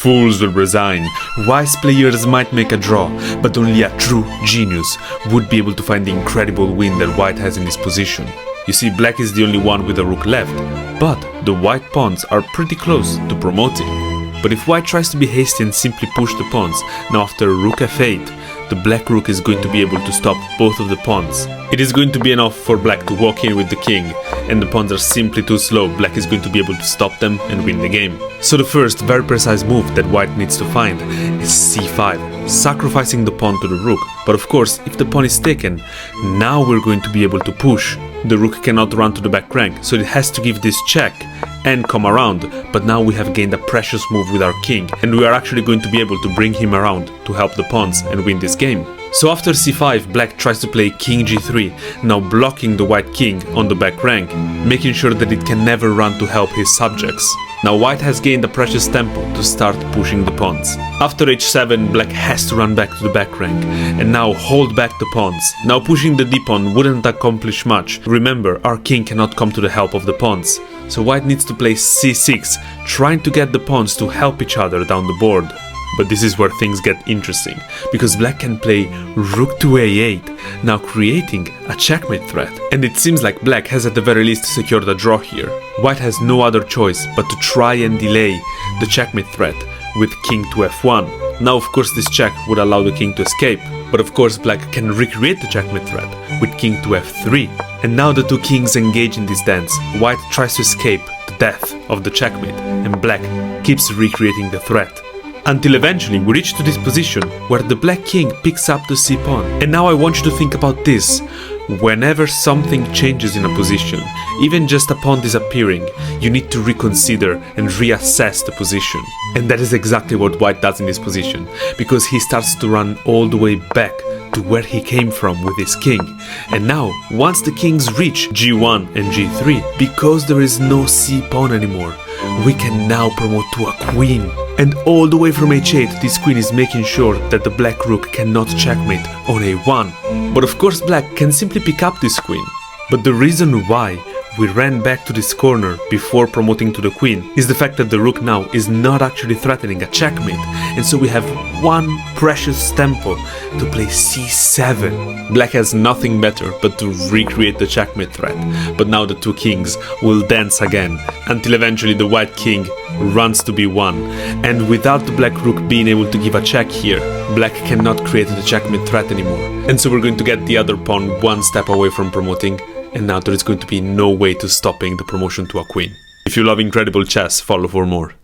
Fools will resign. Wise players might make a draw, but only a true genius would be able to find the incredible win that white has in this position. You see, black is the only one with a rook left, but the white pawns are pretty close to promoting. But if white tries to be hasty and simply push the pawns, now after rook f8, the black rook is going to be able to stop both of the pawns. It is going to be enough for black to walk in with the king, and the pawns are simply too slow. Black is going to be able to stop them and win the game. So the first very precise move that white needs to find is c5, sacrificing the pawn to the rook. But of course, if the pawn is taken, now we're going to be able to push. The rook cannot run to the back rank, so it has to give this check and come around, but now we have gained a precious move with our king, and we are actually going to be able to bring him around to help the pawns and win this game. So after c5, black tries to play king g3, now blocking the white king on the back rank, making sure that it can never run to help his subjects. Now white has gained a precious tempo to start pushing the pawns. After h7, black has to run back to the back rank and now hold back the pawns. Now pushing the d-pawn wouldn't accomplish much. Remember, our king cannot come to the help of the pawns. So white needs to play c6, trying to get the pawns to help each other down the board. But this is where things get interesting, because black can play rook to a8, now creating a checkmate threat. And it seems like black has at the very least secured a draw here. White has no other choice but to try and delay the checkmate threat with king to f1. Now of course this check would allow the king to escape, but of course black can recreate the checkmate threat with king to f3. And now the two kings engage in this dance. White tries to escape the death of the checkmate, and black keeps recreating the threat. Until eventually we reach to this position where the black king picks up the c-pawn. And now I want you to think about this. Whenever something changes in a position, even just a pawn disappearing, you need to reconsider and reassess the position. And that is exactly what white does in this position, because he starts to run all the way back to where he came from with his king. And now, once the kings reach g1 and g3, because there is no c-pawn anymore, we can now promote to a queen. And all the way from h8, this queen is making sure that the black rook cannot checkmate on a1. But of course black can simply pick up this queen. But the reason why we ran back to this corner before promoting to the queen is the fact that the rook now is not actually threatening a checkmate, and so we have one precious tempo to play c7. Black has nothing better but to recreate the checkmate threat, but now the two kings will dance again until eventually the white king runs to b1, and without the black rook being able to give a check here, black cannot create the checkmate threat anymore, and so we're going to get the other pawn one step away from promoting. And now there is going to be no way to stopping the promotion to a queen. If you love incredible chess, follow for more.